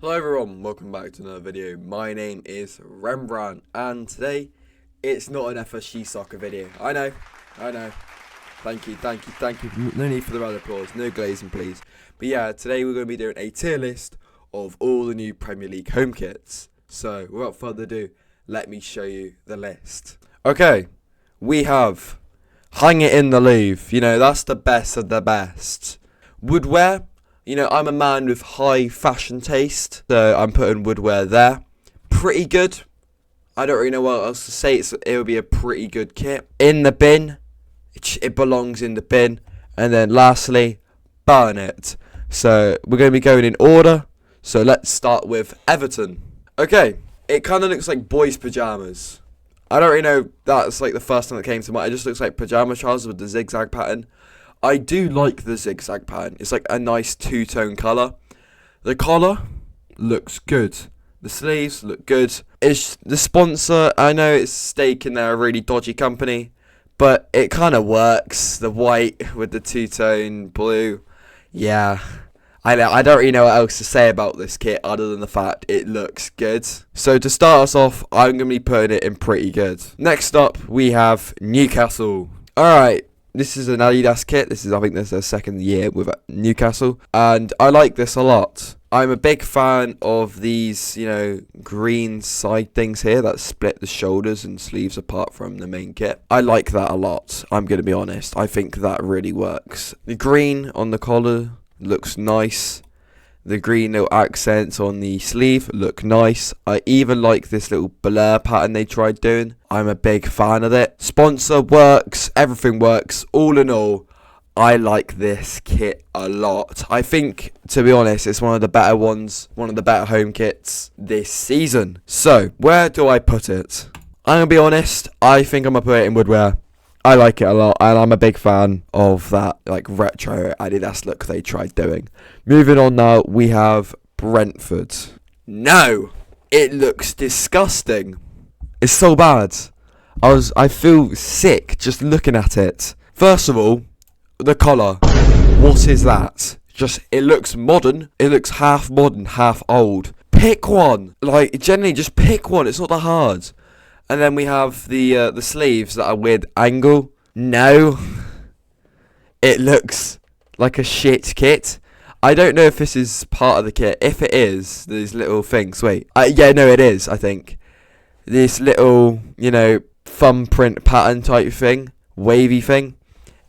Hello everyone, welcome back to another video. My name is Rembrandt and today it's not an FSG soccer video. I know. Thank you. No need for the round of applause, no glazing please. But yeah, today we're going to be doing a tier list of all the new Premier League home kits. So without further ado, let me show you the list. Okay, we have Hang It in the Louvre. You know, that's the best of the best. Woodwear. You know, I'm a man with high fashion taste, so I'm putting Woodwear there. Pretty good. I don't really know what else to say. It would be a pretty good kit. In the bin. It belongs in the bin. And then lastly, Barnet. So we're going to be going in order. So let's start with Everton. Okay, it kind of looks like boys' pyjamas. I don't really know. That's like the first thing that came to mind. It just looks like pyjama trousers with the zigzag pattern. I do like the zigzag pattern. It's like a nice two-tone colour. The collar looks good. The sleeves look good. It's the sponsor. I know it's staking they're a really dodgy company, but it kind of works. The white with the two-tone blue. Yeah. I don't really know what else to say about this kit other than the fact it looks good. So to start us off, I'm going to be putting it in pretty good. Next up, we have Newcastle. Alright. This is an Adidas kit. I think this is their second year with Newcastle. And I like this a lot. I'm a big fan of these, you know, green side things here that split the shoulders and sleeves apart from the main kit. I like that a lot, I'm going to be honest. I think that really works. The green on the collar looks nice. The green little accents on the sleeve look nice. I even like this little blur pattern they tried doing. I'm a big fan of it. Sponsor works. Everything works. All in all, I like this kit a lot. I think, to be honest, it's one of the better ones. One of the better home kits this season. So, where do I put it? I'm going to be honest. I think I'm going to put it in Woodwear. I like it a lot, and I'm a big fan of that like retro Adidas look they tried doing. Moving on now, we have Brentford. No, it looks disgusting. It's so bad. I feel sick just looking at it. First of all, the collar. What is that? It looks modern. It looks half modern, half old. Pick one. Like generally, just pick one. It's not that hard. And then we have the sleeves that are weird angle. No. It looks like a shit kit. I don't know if this is part of the kit. If it is, these little things. Wait. Yeah, no, it is, I think. This little, you know, thumbprint pattern type thing. Wavy thing.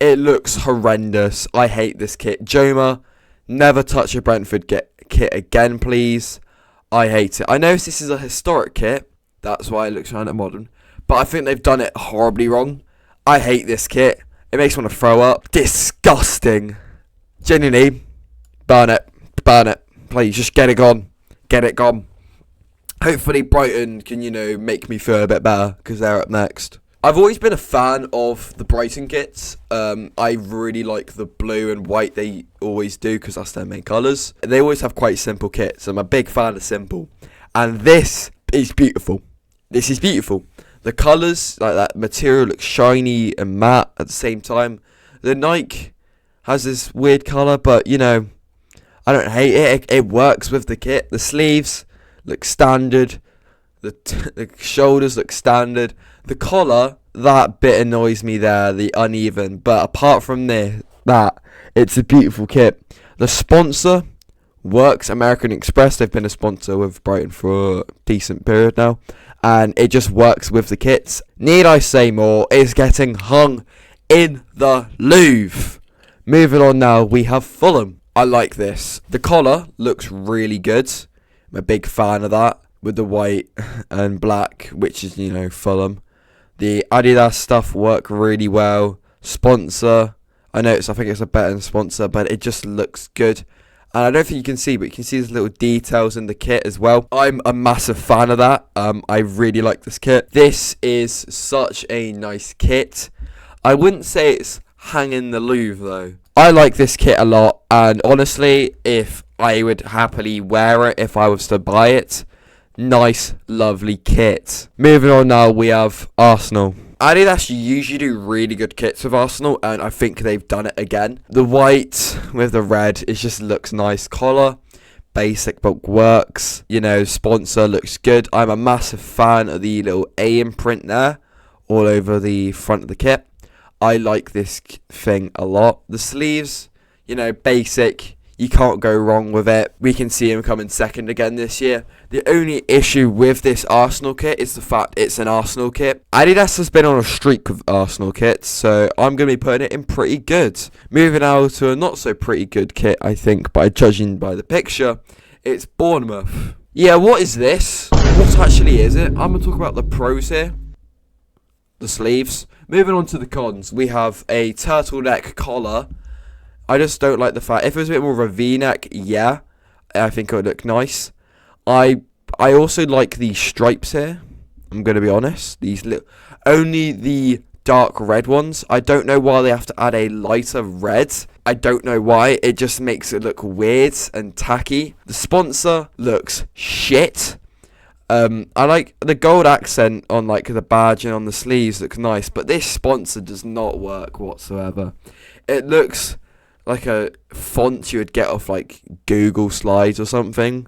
It looks horrendous. I hate this kit. Joma, never touch a Brentford kit again, please. I hate it. I know this is a historic kit. That's why it looks kind of modern. But I think they've done it horribly wrong. I hate this kit. It makes me want to throw up. Disgusting. Genuinely. Burn it. Please, just get it gone. Get it gone. Hopefully Brighton can, you know, make me feel a bit better because they're up next. I've always been a fan of the Brighton kits. I really like the blue and white they always do because that's their main colours. They always have quite simple kits. I'm a big fan of simple. And this is beautiful. This is beautiful. The colours, like that material, looks shiny and matte at the same time. The Nike has this weird colour, but you know, I don't hate it. It works with the kit. The sleeves look standard. The shoulders look standard. The collar, that bit annoys me there, the uneven. But apart from that, it's a beautiful kit. The sponsor works. American Express, they've been a sponsor with Brighton for a decent period now, and it just works with the kits. Need I say more? It's getting hung in the Louvre. Moving on now, we have Fulham. I like this. The collar looks really good. I'm a big fan of that with the white and black, which is, you know, Fulham. The Adidas stuff work really well. Sponsor, I think it's a better sponsor, but it just looks good. And I don't think you can see, but you can see there's little details in the kit as well. I'm a massive fan of that. I really like this kit. This is such a nice kit. I wouldn't say it's hang in the Louvre though. I like this kit a lot, and honestly, if I would happily wear it if I was to buy it. Nice, lovely kit. Moving on now, we have Arsenal. Adidas usually do really good kits with Arsenal, and I think they've done it again. The white with the red, it just looks nice. Collar, basic but works. You know, sponsor looks good. I'm a massive fan of the little A imprint there all over the front of the kit. I like this thing a lot. The sleeves, you know, basic. You can't go wrong with it. We can see him coming second again this year. The only issue with this Arsenal kit is the fact it's an Arsenal kit. Adidas has been on a streak with Arsenal kits, so I'm going to be putting it in pretty good. Moving out to a not so pretty good kit, I think, by judging by the picture, it's Bournemouth. Yeah, what is this? What actually is it? I'm going to talk about the pros here. The sleeves. Moving on to the cons, we have a turtleneck collar. I just don't like the fact, if it was a bit more of a V-neck, yeah, I think it would look nice. I also like the stripes here, I'm going to be honest. Only the dark red ones. I don't know why they have to add a lighter red. I don't know why. It just makes it look weird and tacky. The sponsor looks shit. I like the gold accent on like the badge and on the sleeves looks nice, but this sponsor does not work whatsoever. It looks like a font you would get off like Google Slides or something.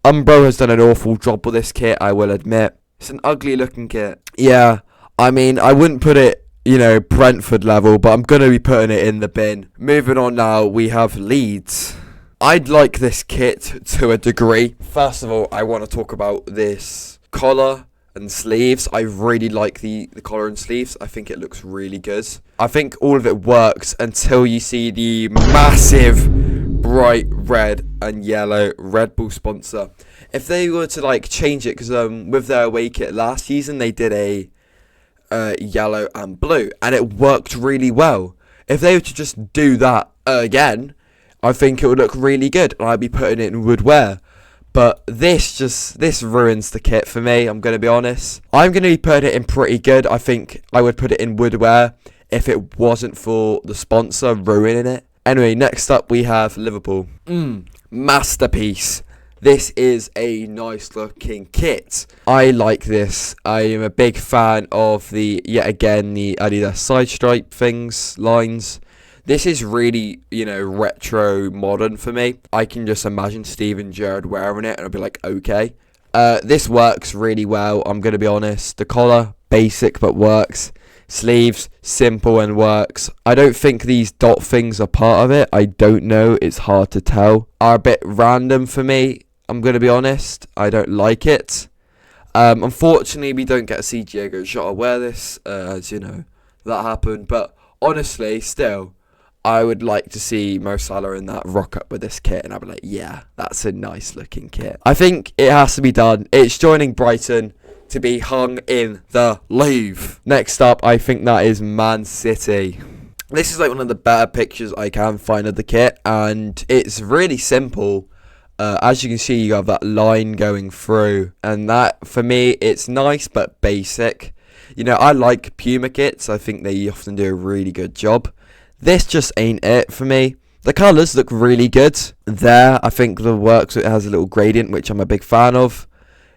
Umbro has done an awful job with this kit, I will admit. It's an ugly looking kit. Yeah, I mean, I wouldn't put it, you know, Brentford level, but I'm going to be putting it in the bin. Moving on now, we have Leeds. I'd like this kit to a degree. First of all, I want to talk about this collar and sleeves. I really like the collar and sleeves. I think it looks really good. I think all of it works until you see the massive bright red and yellow Red Bull sponsor. If they were to like change it, because with their away kit last season they did a yellow and blue and it worked really well. If they were to just do that again, I think it would look really good and I'd be putting it in woodwear. But this ruins the kit for me, I'm going to be honest. I'm going to be putting it in pretty good. I think I would put it in woodwear if it wasn't for the sponsor ruining it. Anyway, next up we have Liverpool. Masterpiece. This is a nice looking kit. I like this. I am a big fan of yet again, the Adidas side stripe lines. This is really, you know, retro modern for me. I can just imagine Steven Gerrard wearing it and I'll be like, okay. This works really well, I'm going to be honest. The collar, basic but works. Sleeves, simple and works. I don't think these dot things are part of it. I don't know, it's hard to tell. Are a bit random for me, I'm going to be honest. I don't like it. Unfortunately, we don't get to see Diogo Jota wear this, as you know, that happened. But honestly, still, I would like to see Mo Salah in that rock up with this kit, and I'd be like, yeah, that's a nice looking kit. I think it has to be done. It's joining Brighton to be hung in the Louvre. Next up, I think that is Man City. This is like one of the better pictures I can find of the kit, and it's really simple. As you can see, you have that line going through, and that, for me, it's nice but basic. You know, I like Puma kits. I think they often do a really good job. This just ain't it for me. The colours look really good. There, I think the works, it has a little gradient, which I'm a big fan of.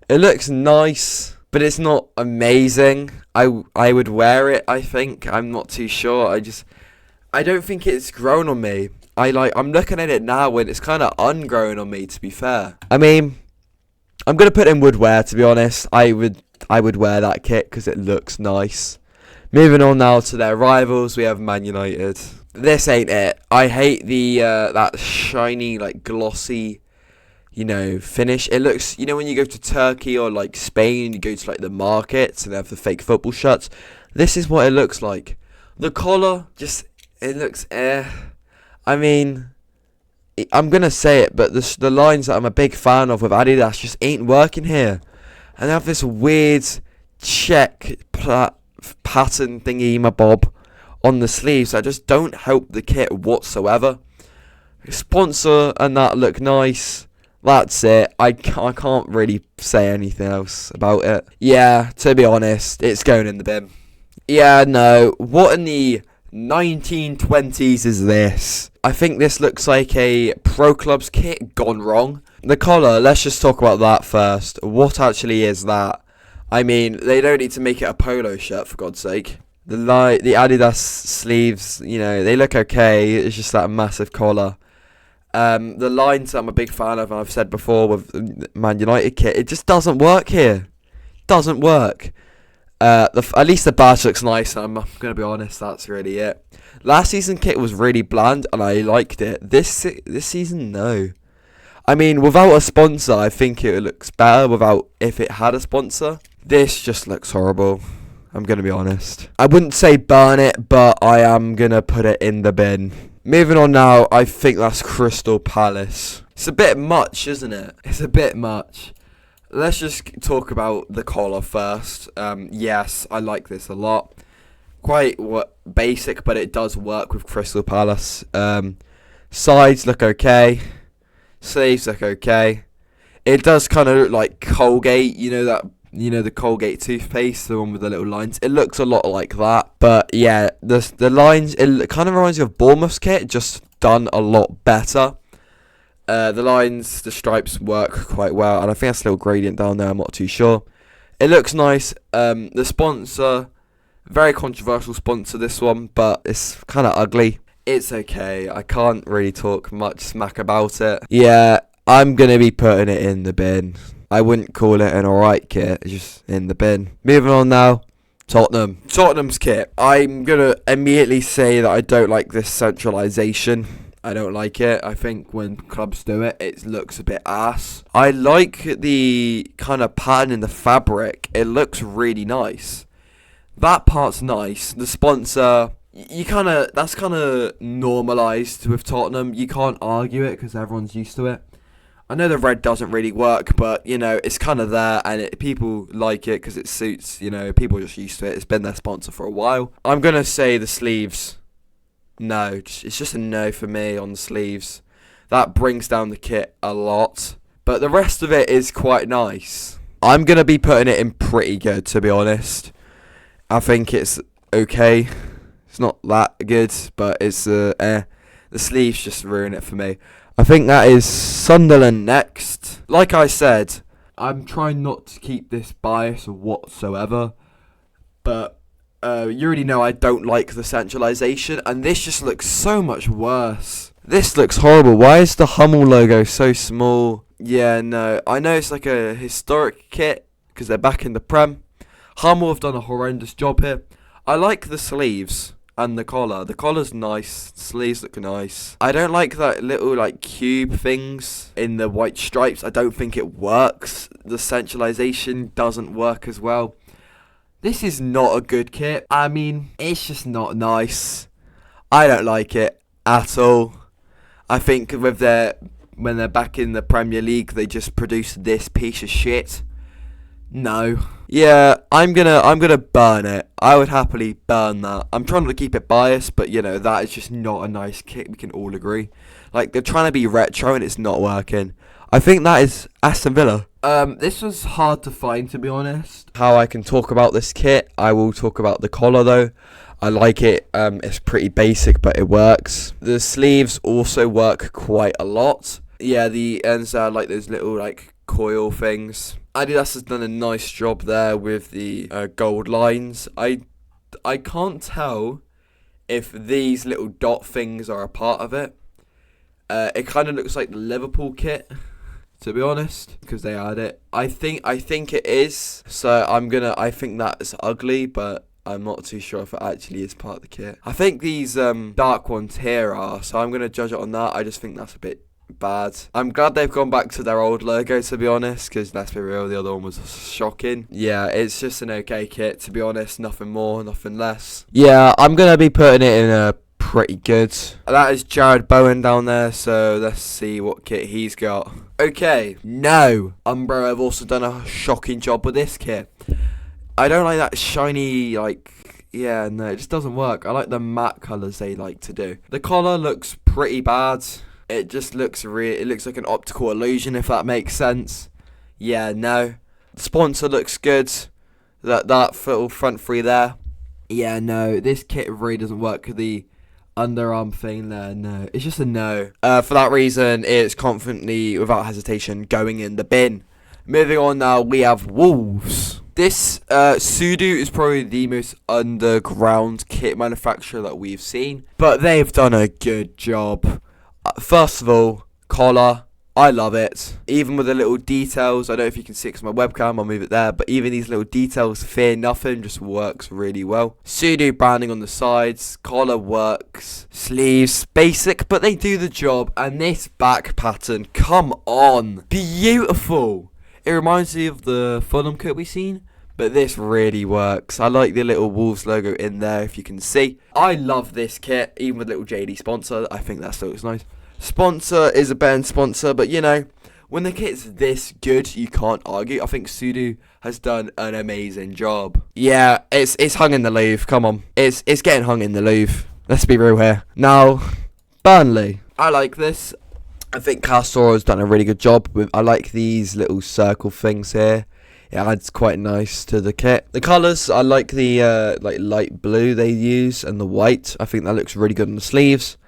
It looks nice, but it's not amazing. I would wear it, I think. I'm not too sure. I don't think it's grown on me. I'm looking at it now and it's kind of ungrown on me, to be fair. I mean, I'm going to put in woodwear, to be honest. I would wear that kit because it looks nice. Moving on now to their rivals, we have Man United. This ain't it. I hate the that shiny, like glossy, you know, finish. It looks, you know, when you go to Turkey or like Spain, you go to like the markets and they have the fake football shirts. This is what it looks like. The collar, it looks I mean, I'm gonna say it, but the lines that I'm a big fan of with Adidas just ain't working here. And they have this weird check pattern thingy mabob on the sleeves that just don't help the kit whatsoever. Sponsor and that look nice. That's it. I can't really say anything else about it. Yeah, to be honest, it's going in the bin. Yeah, no. What in the 1920s is this? I think this looks like a Pro Clubs kit gone wrong. The collar, let's just talk about that first. What actually is that? I mean, they don't need to make it a polo shirt, for God's sake. The Adidas sleeves, you know, they look okay. It's just that massive collar. The lines I'm a big fan of, and I've said before with the Man United kit, it just doesn't work here. Doesn't work. At least the badge looks nice. I'm gonna be honest, that's really it. Last season kit was really bland, and I liked it. This season, no. I mean, without a sponsor, I think it looks better. If it had a sponsor, this just looks horrible. I'm gonna be honest. I wouldn't say burn it, but I am gonna put it in the bin. Moving on now, I think that's Crystal Palace. It's a bit much, isn't it? It's a bit much. Let's just talk about the collar first. Yes, I like this a lot. Quite basic, but it does work with Crystal Palace. Sides look okay. Sleeves look okay. It does kind of look like Colgate. The Colgate toothpaste, the one with the little lines. It looks a lot like that. But yeah, the lines, it kind of reminds me of Bournemouth's kit, just done a lot better. The lines, the stripes work quite well, and I think that's a little gradient down there, I'm not too sure. It looks nice. The sponsor, very controversial sponsor this one, but it's kind of ugly. It's okay, I can't really talk much smack about it. Yeah, I'm going to be putting it in the bin. I wouldn't call it an alright kit, it's just in the bin. Moving on now, Tottenham. Tottenham's kit. I'm going to immediately say that I don't like this centralisation. I don't like it. I think when clubs do it, it looks a bit ass. I like the kind of pattern in the fabric. It looks really nice. That part's nice. The sponsor, that's kind of normalised with Tottenham. You can't argue it because everyone's used to it. I know the red doesn't really work, but, it's kind of there, and people like it because it suits, people are just used to it. It's been their sponsor for a while. I'm going to say the sleeves. No, it's just a no for me on the sleeves. That brings down the kit a lot. But the rest of it is quite nice. I'm going to be putting it in pretty good, to be honest. I think it's okay. It's not that good, but it's The sleeves just ruin it for me. I think that is Sunderland next. Like I said, I'm trying not to keep this bias whatsoever. But you already know I don't like the centralisation, and this just looks so much worse. This looks horrible. Why is the Hummel logo so small? Yeah, no. I know it's like a historic kit because they're back in the Prem. Hummel have done a horrendous job here. I like the sleeves and the collar. The collar's nice. The sleeves look nice. I don't like that little cube things in the white stripes. I don't think it works. The centralisation doesn't work as well. This is not a good kit. I mean, it's just not nice. I don't like it at all. I think when they're back in the Premier League, they just produce this piece of shit. No. Yeah, I'm gonna burn it. I would happily burn that. I'm trying to keep it biased, but that is just not a nice kit. We can all agree. They're trying to be retro and it's not working. I think that is Aston Villa. This was hard to find, to be honest. How I can talk about this kit, I will talk about the collar though. I like it. It's pretty basic, but it works. The sleeves also work quite a lot. Yeah, the ends are like those little coil things. Adidas has done a nice job there with the gold lines. I can't tell if these little dot things are a part of it. It kind of looks like the Liverpool kit, to be honest, because they had it. I think it is. So I think that's ugly, but I'm not too sure if it actually is part of the kit. I think these dark ones here are, so I'm gonna judge it on that. I just think that's a bit bad. I'm glad they've gone back to their old logo, to be honest, because let's be real, the other one was shocking. Yeah, it's just an okay kit, to be honest. Nothing more, nothing less. Yeah, I'm gonna be putting it in a pretty good. That is Jared Bowen down there, so let's see what kit he's got. Okay, no. Umbro have also done a shocking job with this kit. I don't like that shiny, yeah, no, it just doesn't work. I like the matte colours they like to do. The collar looks pretty bad. It just looks it looks like an optical illusion, if that makes sense. Yeah, no. The sponsor looks good. That little front three there. Yeah, no, this kit really doesn't work. The underarm thing there, no. It's just a no. For that reason, it's confidently, without hesitation, going in the bin. Moving on now, we have Wolves. This Sudo is probably the most underground kit manufacturer that we've seen, but they've done a good job. First of all, collar. I love it. Even with the little details, I don't know if you can see it 'cause my webcam, I'll move it there, but even these little details, fear nothing, just works really well. Pseudo branding on the sides, collar works, sleeves, basic, but they do the job, and this back pattern, come on, beautiful. It reminds me of the Fulham kit we've seen, but this really works. I like the little Wolves logo in there, if you can see. I love this kit, even with little JD sponsor, I think that still looks nice. Sponsor is a band sponsor, but you know, when the kit's this good, you can't argue. I think Sudo has done an amazing job. Yeah, it's hung in the Louvre. Come on, it's getting hung in the Louvre. Let's be real here. Now, Burnley. I like this. I think Castro has done a really good job with. I like these little circle things here. It adds quite nice to the kit. The colours, I like the like light blue they use and the white. I think that looks really good on the sleeves.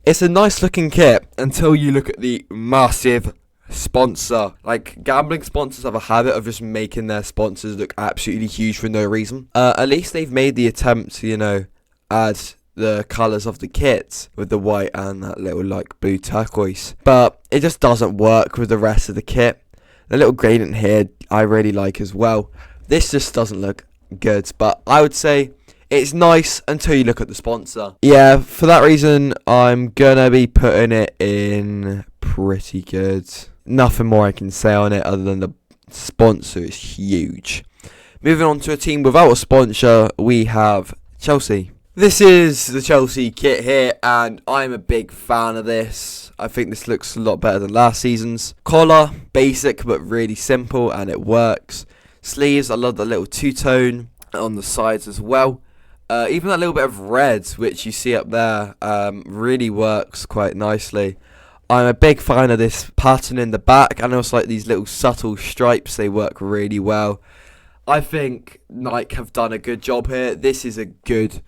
It's a nice looking kit until you look at the massive sponsor. Like, gambling sponsors have a habit of just making their sponsors look absolutely huge for no reason. At least they've made the attempt to, you know, add the colours of the kit with the white and that little like blue turquoise. But it just doesn't work with the rest of the kit. The little gradient here I really like as well. This just doesn't look good, but I would say it's nice until you look at the sponsor. Yeah, for that reason, I'm gonna be putting it in pretty good. Nothing more I can say on it other than the sponsor is huge. Moving on to a team without a sponsor, we have Chelsea. This is the Chelsea kit here, and I'm a big fan of this. I think this looks a lot better than last season's. Collar, basic but really simple, and it works. Sleeves, I love the little two-tone on the sides as well. Even that little bit of red, which you see up there, really works quite nicely. I'm a big fan of this pattern in the back, and also like these little subtle stripes, they work really well. I think Nike have done a good job here. This is a good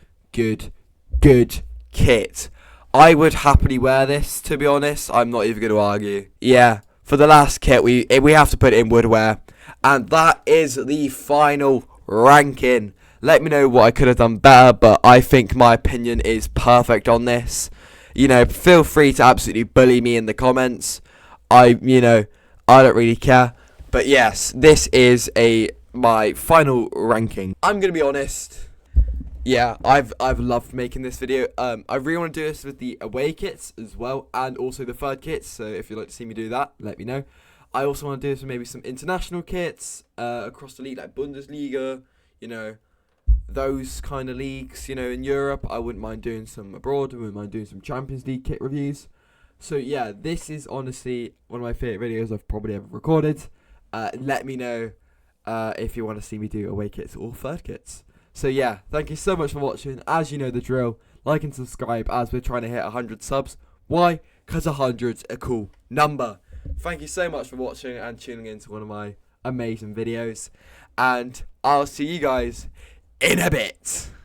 kit. I would happily wear this, to be honest. I'm not even going to argue. Yeah, for the last kit, we have to put it in woodwear. And that is the final ranking. Let me know what I could have done better, but I think my opinion is perfect on this. You know, feel free to absolutely bully me in the comments. I don't really care. But yes, this is my final ranking. I'm going to be honest. Yeah, I've loved making this video. I really want to do this with the away kits as well, and also the third kits. So if you'd like to see me do that, let me know. I also want to do this with maybe some international kits across the league, like Bundesliga, you know, those kind of leagues, you know, in Europe. I wouldn't mind doing some abroad. I wouldn't mind doing some Champions League kit reviews. So yeah, this is honestly one of my favourite videos I've probably ever recorded. Let me know if you want to see me do away kits or third kits. So yeah, thank you so much for watching. As you know the drill, like and subscribe as we're trying to hit 100 subs. Why? Because 100's a cool number. Thank you so much for watching and tuning in to one of my amazing videos. And I'll see you guys in a bit.